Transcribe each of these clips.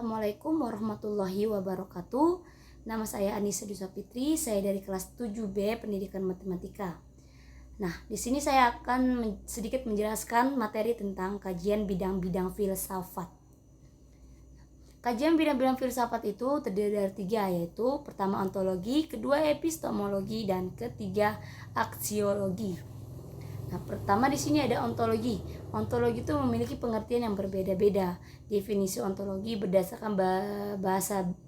Assalamualaikum warahmatullahi wabarakatuh. Nama saya Anissa Dusa Fitri, saya dari kelas 7B Pendidikan Matematika. Nah, di sini saya akan sedikit menjelaskan materi tentang kajian bidang-bidang filsafat. Kajian bidang-bidang filsafat itu terdiri dari 3, yaitu pertama ontologi, kedua epistemologi, dan ketiga aksiologi. Nah, pertama di sini ada ontologi. Ontologi itu memiliki pengertian yang berbeda-beda. Definisi ontologi berdasarkan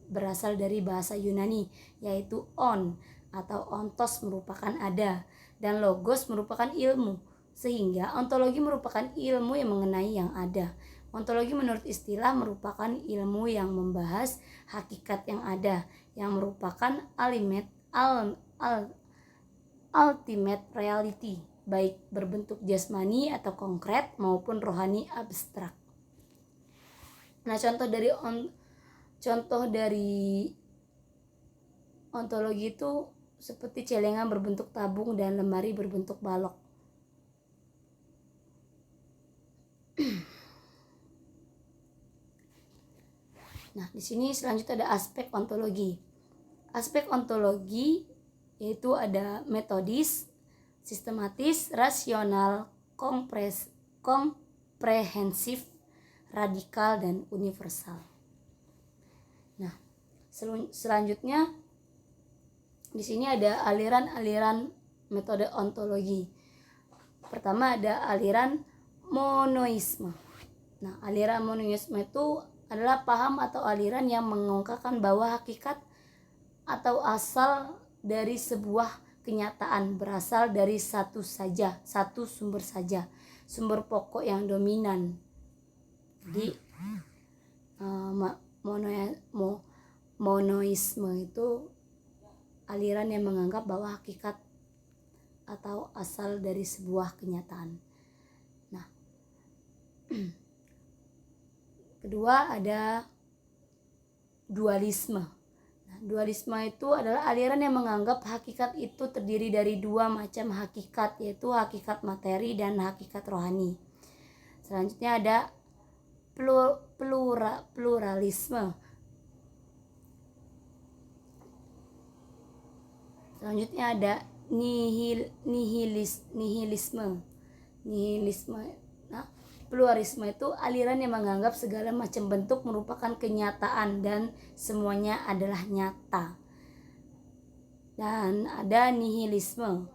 berasal dari bahasa Yunani, yaitu on atau ontos merupakan ada dan logos merupakan ilmu. Sehingga ontologi merupakan ilmu yang mengenai yang ada. Ontologi menurut istilah merupakan ilmu yang membahas hakikat yang ada, yang merupakan ultimate reality, baik berbentuk jasmani atau konkret maupun rohani abstrak. Nah, contoh dari ontologi itu seperti celengan berbentuk tabung dan lemari berbentuk balok. Nah, di sini selanjutnya ada aspek ontologi. Aspek ontologi yaitu ada metodis, sistematis, rasional, komprehensif, radikal, dan universal. Nah, selanjutnya di sini ada aliran-aliran metode ontologi. Pertama ada aliran monoisme. Nah, aliran monoisme itu adalah paham atau aliran yang mengungkapkan bahwa hakikat atau asal dari sebuah kenyataan berasal dari satu sumber saja, sumber pokok yang dominan. Jadi monoisme itu aliran yang menganggap bahwa hakikat atau asal dari sebuah kenyataan. Nah, kedua ada dualisme. Dualisme itu adalah aliran yang menganggap hakikat itu terdiri dari dua macam hakikat, yaitu hakikat materi dan hakikat rohani. Selanjutnya ada pluralisme. Selanjutnya ada nihilisme. Nah, pluralisme itu aliran yang menganggap segala macam bentuk merupakan kenyataan dan semuanya adalah nyata. Dan ada nihilisme.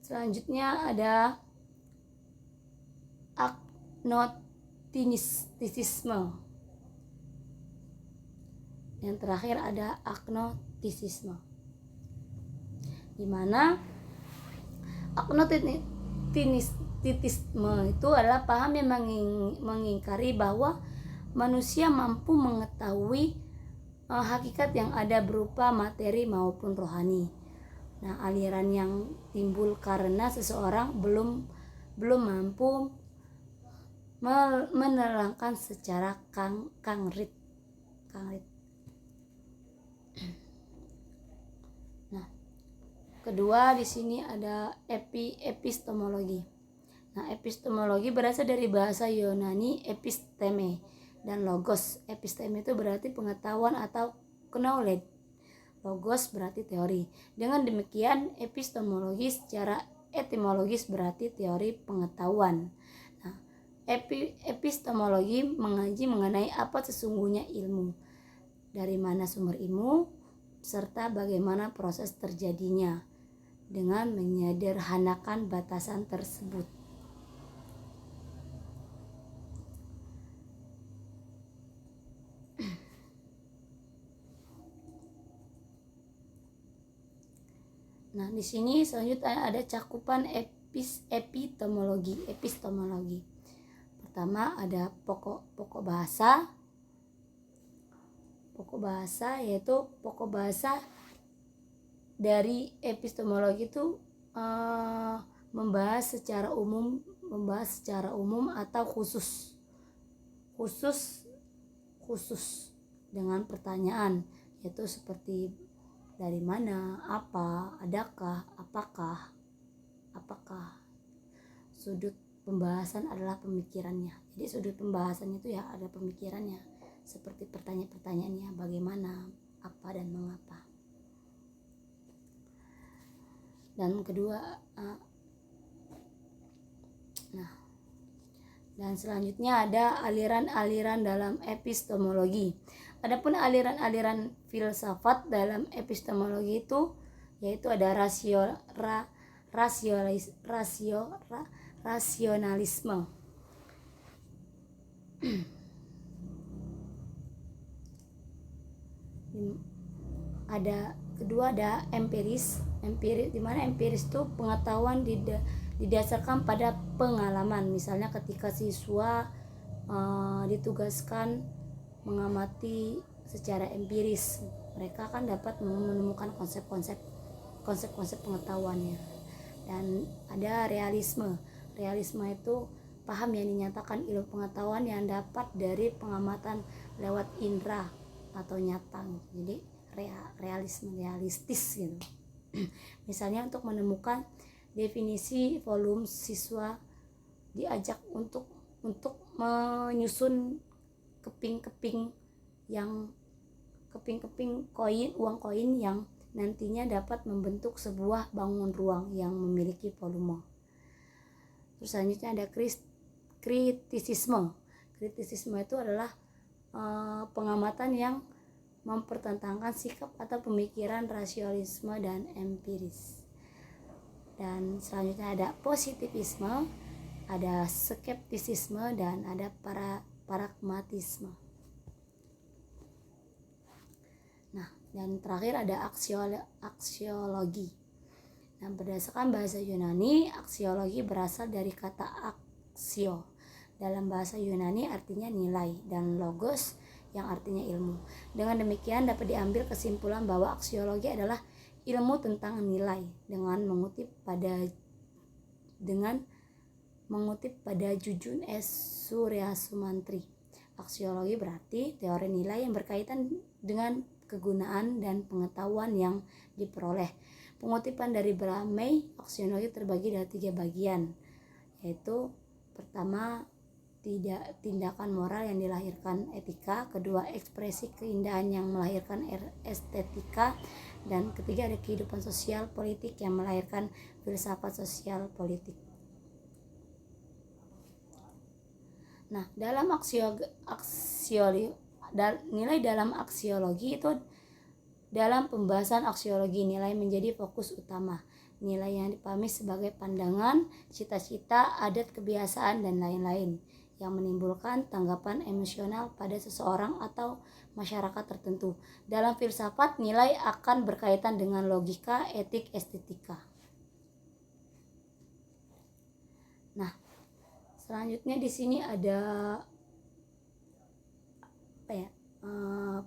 Selanjutnya ada agnostisisme. Yang terakhir ada agnostisisme, di mana agnostisisme itu adalah paham yang mengingkari bahwa manusia mampu mengetahui hakikat yang ada berupa materi maupun rohani. Nah, aliran yang timbul karena seseorang belum mampu menerangkan secara konkret. Nah, kedua di sini ada epistemologi. Nah, epistemologi berasal dari bahasa Yunani episteme dan logos. Episteme itu berarti pengetahuan atau knowledge. Logos berarti teori. Dengan demikian, epistemologi secara etimologis berarti teori pengetahuan. Nah, epistemologi mengaji mengenai apa sesungguhnya ilmu, dari mana sumber ilmu, serta bagaimana proses terjadinya, dengan menyederhanakan batasan tersebut. Nah, di sini selanjutnya ada cakupan epistemologi. Pertama ada pokok bahasa. Pokok bahasa yaitu pokok bahasa dari epistemologi itu membahas secara umum atau khusus dengan pertanyaan, yaitu seperti dari mana, apa, adakah, apakah, sudut pembahasan adalah pemikirannya. Jadi sudut pembahasan itu ya ada pemikirannya, seperti pertanyaan-pertanyaannya bagaimana, apa dan mengapa. Dan kedua, dan selanjutnya ada aliran-aliran dalam epistemologi. Adapun aliran-aliran filsafat dalam epistemologi itu yaitu ada rasionalisme. Ada empiris di mana empiris itu pengetahuan didasarkan pada pengalaman. Misalnya ketika siswa ditugaskan mengamati secara empiris, mereka akan dapat menemukan konsep-konsep pengetahuannya. Dan ada realisme itu paham yang dinyatakan ilmu pengetahuan yang dapat dari pengamatan lewat indera atau nyata. Jadi realistis gitu. Misalnya untuk menemukan definisi volume, siswa diajak untuk menyusun keping-keping uang koin yang nantinya dapat membentuk sebuah bangun ruang yang memiliki volume. Terus selanjutnya ada kritisisme. Kritisisme itu adalah pengamatan yang mempertentangkan sikap atau pemikiran rasionalisme dan empiris. Dan selanjutnya ada positivisme, ada skeptisisme, dan ada pragmatisme. Nah, dan terakhir ada aksiologi. Nah, berdasarkan bahasa Yunani, aksiologi berasal dari kata aksio. Dalam bahasa Yunani artinya nilai, dan logos yang artinya ilmu. Dengan demikian dapat diambil kesimpulan bahwa aksiologi adalah ilmu tentang nilai dengan mengutip pada Jujun S. Surya Sumantri. Aksiologi berarti teori nilai yang berkaitan dengan kegunaan dan pengetahuan yang diperoleh. Pengutipan dari Bramey, aksiologi terbagi dari 3 bagian, yaitu pertama, tindakan moral yang dilahirkan etika, kedua, ekspresi keindahan yang melahirkan estetika, dan ketiga ada kehidupan sosial politik yang melahirkan filsafat sosial politik. Nah, dalam nilai dalam aksiologi itu, dalam pembahasan aksiologi, nilai menjadi fokus utama. Nilai yang dipahami sebagai pandangan, cita-cita, adat, kebiasaan, dan lain-lain yang menimbulkan tanggapan emosional pada seseorang atau masyarakat tertentu. Dalam filsafat, nilai akan berkaitan dengan logika, etik, estetika. Nah, selanjutnya di sini ada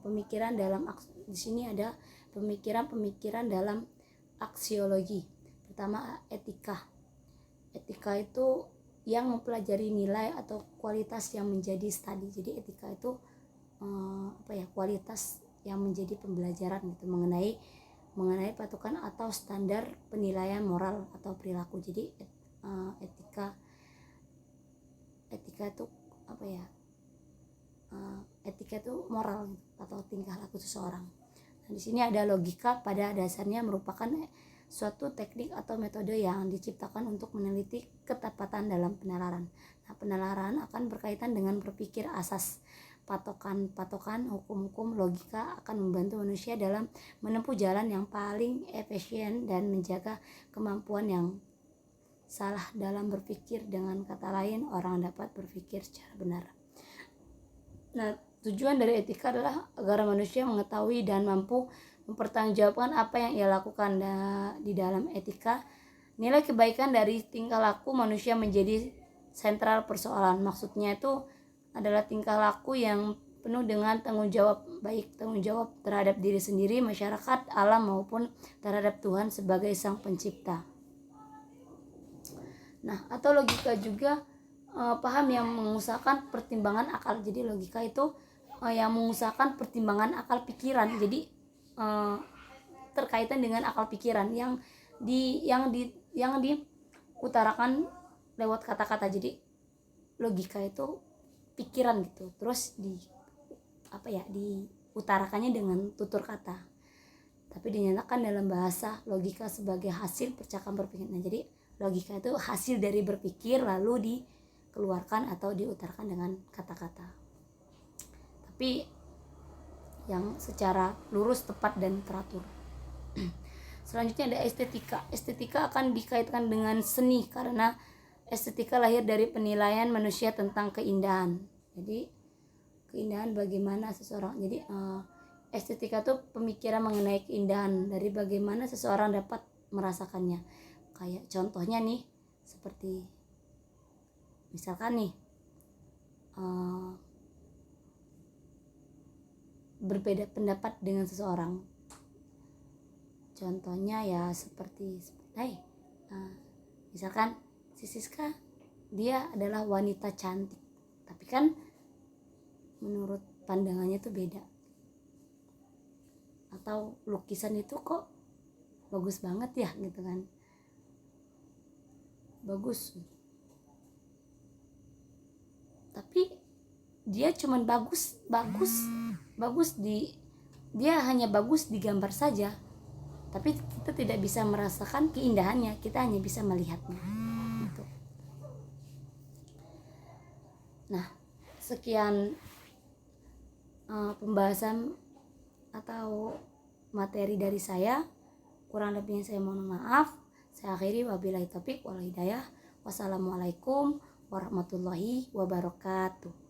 pemikiran dalam aksiologi. Pertama, etika. Etika itu yang mempelajari nilai atau kualitas yang menjadi studi. Jadi etika itu kualitas yang menjadi pembelajaran gitu mengenai patokan atau standar penilaian moral atau perilaku. Jadi etika itu etika itu moral atau tingkah laku seseorang. Nah, di sini ada logika, pada dasarnya merupakan suatu teknik atau metode yang diciptakan untuk meneliti ketepatan dalam penalaran. Nah, penalaran akan berkaitan dengan berpikir asas. Patokan, hukum-hukum, logika akan membantu manusia dalam menempuh jalan yang paling efisien dan menjaga kemampuan yang salah dalam berpikir. Dengan kata lain, orang dapat berpikir secara benar. Nah, tujuan dari etika adalah agar manusia mengetahui dan mampu mempertanggungjawabkan apa yang ia lakukan. Di dalam etika, nilai kebaikan dari tingkah laku manusia menjadi sentral persoalan. Maksudnya itu adalah tingkah laku yang penuh dengan tanggung jawab, baik tanggung jawab terhadap diri sendiri, masyarakat, alam, maupun terhadap Tuhan sebagai Sang Pencipta. Nah, atau logika juga paham yang mengusahakan pertimbangan akal. Jadi logika itu yang mengusahakan pertimbangan akal pikiran. Jadi terkaitan dengan akal pikiran yang diutarakan lewat kata-kata. Jadi logika itu pikiran gitu, terus diutarakannya dengan tutur kata, tapi dinyatakan dalam bahasa logika sebagai hasil percakapan berpikir. Nah, jadi logika itu hasil dari berpikir lalu dikeluarkan atau diutarakan dengan kata-kata, tapi yang secara lurus, tepat, dan teratur. Selanjutnya ada estetika. Estetika akan dikaitkan dengan seni karena estetika lahir dari penilaian manusia tentang keindahan. Jadi keindahan bagaimana seseorang. Jadi estetika itu pemikiran mengenai keindahan dari bagaimana seseorang dapat merasakannya. Kayak contohnya nih, seperti misalkan nih berbeda pendapat dengan seseorang. Contohnya ya seperti misalkan si Siska, dia adalah wanita cantik, tapi kan menurut pandangannya tuh beda. Atau lukisan itu kok bagus banget ya gitu kan, bagus, tapi dia cuman dia hanya bagus di gambar saja, tapi kita tidak bisa merasakan keindahannya, kita hanya bisa melihatnya gitu. Nah, sekian pembahasan atau materi dari saya. Kurang lebihnya saya mohon maaf. Saya akhiri, wabillahi taufik wal hidayah. Wassalamualaikum warahmatullahi wabarakatuh.